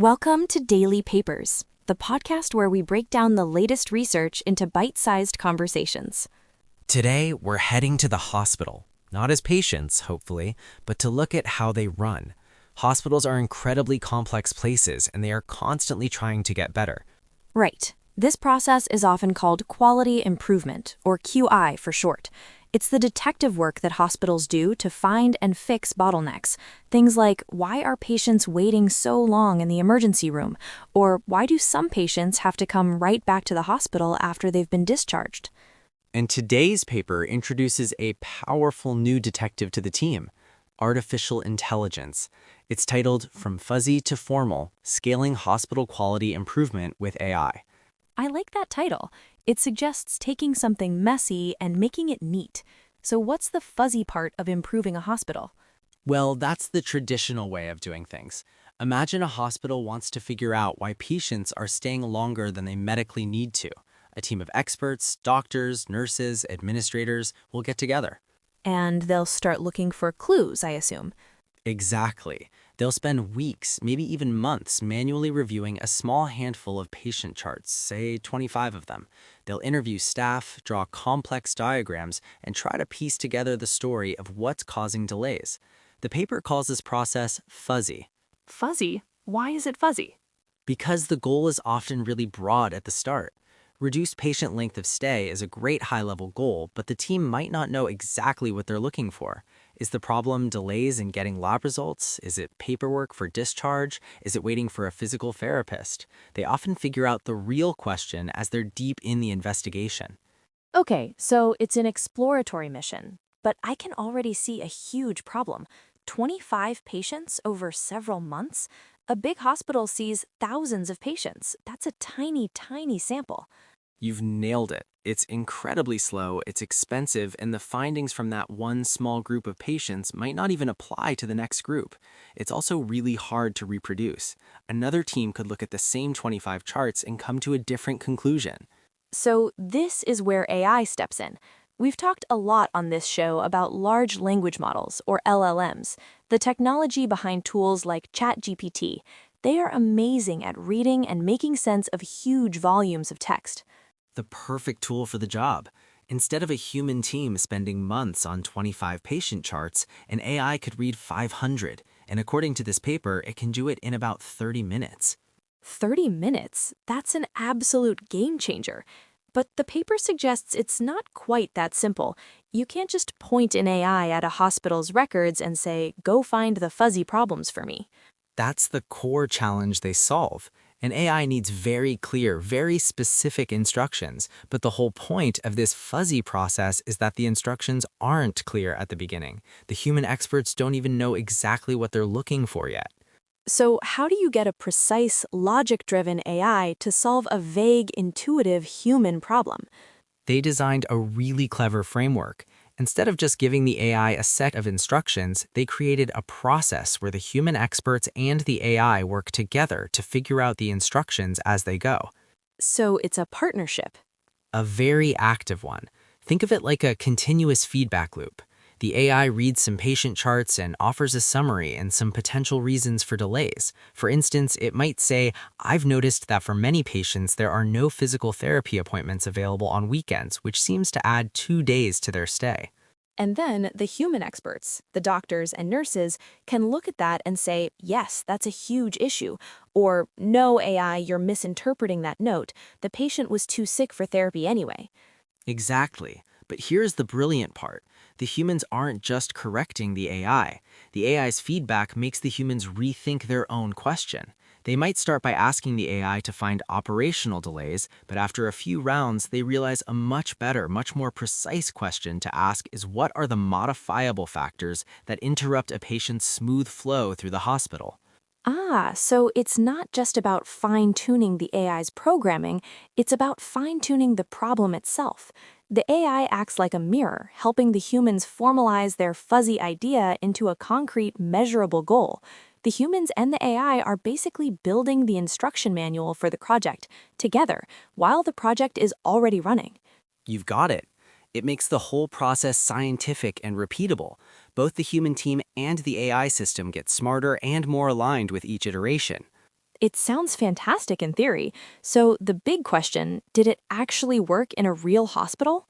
Welcome to Daily Papers, the podcast where we break down the latest research into bite-sized conversations. Today, we're heading to the hospital, not as patients, hopefully, but to look at how they run. Hospitals are incredibly complex places, and they are constantly trying to get better. Right. This process is often called quality improvement, or QI for short. It's the detective work that hospitals do to find and fix bottlenecks. Things like, why are patients waiting so long in the emergency room? Or why do some patients have to come right back to the hospital after they've been discharged? And today's paper introduces a powerful new detective to the team, artificial intelligence. It's titled From Fuzzy to Formal, Scaling Hospital Quality Improvement with AI. I like that title. It suggests taking something messy and making it neat. So what's the fuzzy part of improving a hospital? Well, that's the traditional way of doing things. Imagine a hospital wants to figure out why patients are staying longer than they medically need to. A team of experts, doctors, nurses, administrators will get together. And they'll start looking for clues, I assume. Exactly. They'll spend weeks, maybe even months, manually reviewing a small handful of patient charts, say 25 of them. They'll interview staff, draw complex diagrams, and try to piece together the story of what's causing delays. The paper calls this process fuzzy. Fuzzy? Why is it fuzzy? Because the goal is often really broad at the start. Reduced patient length of stay is a great high-level goal, but the team might not know exactly what they're looking for. Is the problem delays in getting lab results? Is it paperwork for discharge? Is it waiting for a physical therapist? They often figure out the real question as they're deep in the investigation. Okay, so it's an exploratory mission, but I can already see a huge problem. 25 patients over several months? A big hospital sees thousands of patients. That's a tiny, tiny sample. You've nailed it. It's incredibly slow, it's expensive, and the findings from that one small group of patients might not even apply to the next group. It's also really hard to reproduce. Another team could look at the same 25 charts and come to a different conclusion. So this is where AI steps in. We've talked a lot on this show about large language models, or LLMs, the technology behind tools like ChatGPT. They are amazing at reading and making sense of huge volumes of text. The perfect tool for the job. Instead of a human team spending months on 25 patient charts, an AI could read 500, and according to this paper, it can do it in about 30 minutes. 30 minutes? That's an absolute game changer. But the paper suggests it's not quite that simple. You can't just point an AI at a hospital's records and say, go find the fuzzy problems for me. That's the core challenge they solve. An AI needs very clear, very specific instructions, but the whole point of this fuzzy process is that the instructions aren't clear at the beginning. The human experts don't even know exactly what they're looking for yet. So how do you get a precise, logic-driven AI to solve a vague, intuitive human problem? They designed a really clever framework. Instead of just giving the AI a set of instructions, they created a process where the human experts and the AI work together to figure out the instructions as they go. So it's a partnership. A very active one. Think of it like a continuous feedback loop. The AI reads some patient charts and offers a summary and some potential reasons for delays. For instance, it might say, I've noticed that for many patients, there are no physical therapy appointments available on weekends, which seems to add 2 days to their stay. And then the human experts, the doctors and nurses, can look at that and say, yes, that's a huge issue. Or, no, AI, you're misinterpreting that note. The patient was too sick for therapy anyway. Exactly. But here's the brilliant part. The humans aren't just correcting the AI. The AI's feedback makes the humans rethink their own question. They might start by asking the AI to find operational delays, but after a few rounds, they realize a much better, much more precise question to ask is what are the modifiable factors that interrupt a patient's smooth flow through the hospital? So it's not just about fine-tuning the AI's programming, it's about fine-tuning the problem itself. The AI acts like a mirror, helping the humans formalize their fuzzy idea into a concrete, measurable goal. The humans and the AI are basically building the instruction manual for the project together, while the project is already running. You've got it. It makes the whole process scientific and repeatable. Both the human team and the AI system get smarter and more aligned with each iteration. It sounds fantastic in theory. So the big question, did it actually work in a real hospital?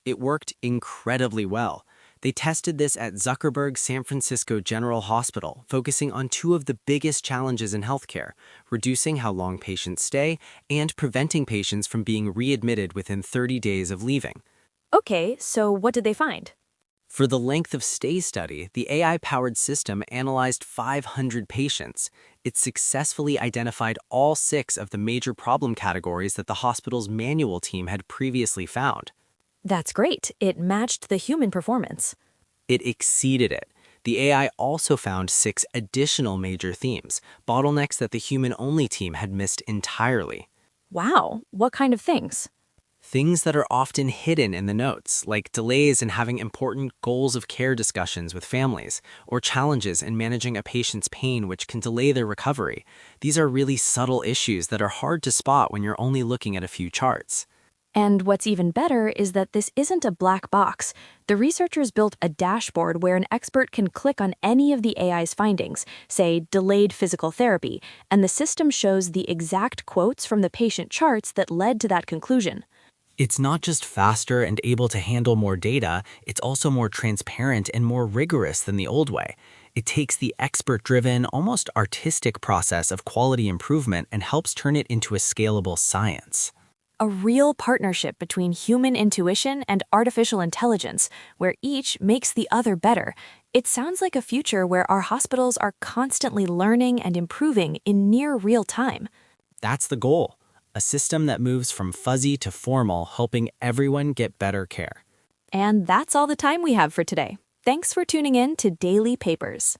It worked incredibly well. They tested this at Zuckerberg's San Francisco General Hospital, focusing on two of the biggest challenges in healthcare, reducing how long patients stay and preventing patients from being readmitted within 30 days of leaving. Okay, so what did they find? For the length of stay study, the AI-powered system analyzed 500 patients. It successfully identified all 6 of the major problem categories that the hospital's manual team had previously found. That's great. It matched the human performance. It exceeded it. The AI also found 6 additional major themes, bottlenecks that the human-only team had missed entirely. Wow, what kind of things? Things that are often hidden in the notes, like delays in having important goals of care discussions with families, or challenges in managing a patient's pain which can delay their recovery. These are really subtle issues that are hard to spot when you're only looking at a few charts. And what's even better is that this isn't a black box. The researchers built a dashboard where an expert can click on any of the AI's findings, say delayed physical therapy, and the system shows the exact quotes from the patient charts that led to that conclusion. It's not just faster and able to handle more data, it's also more transparent and more rigorous than the old way. It takes the expert-driven, almost artistic process of quality improvement and helps turn it into a scalable science. A real partnership between human intuition and artificial intelligence, where each makes the other better. It sounds like a future where our hospitals are constantly learning and improving in near real time. That's the goal. A system that moves from fuzzy to formal, helping everyone get better care. And that's all the time we have for today. Thanks for tuning in to Daily Papers.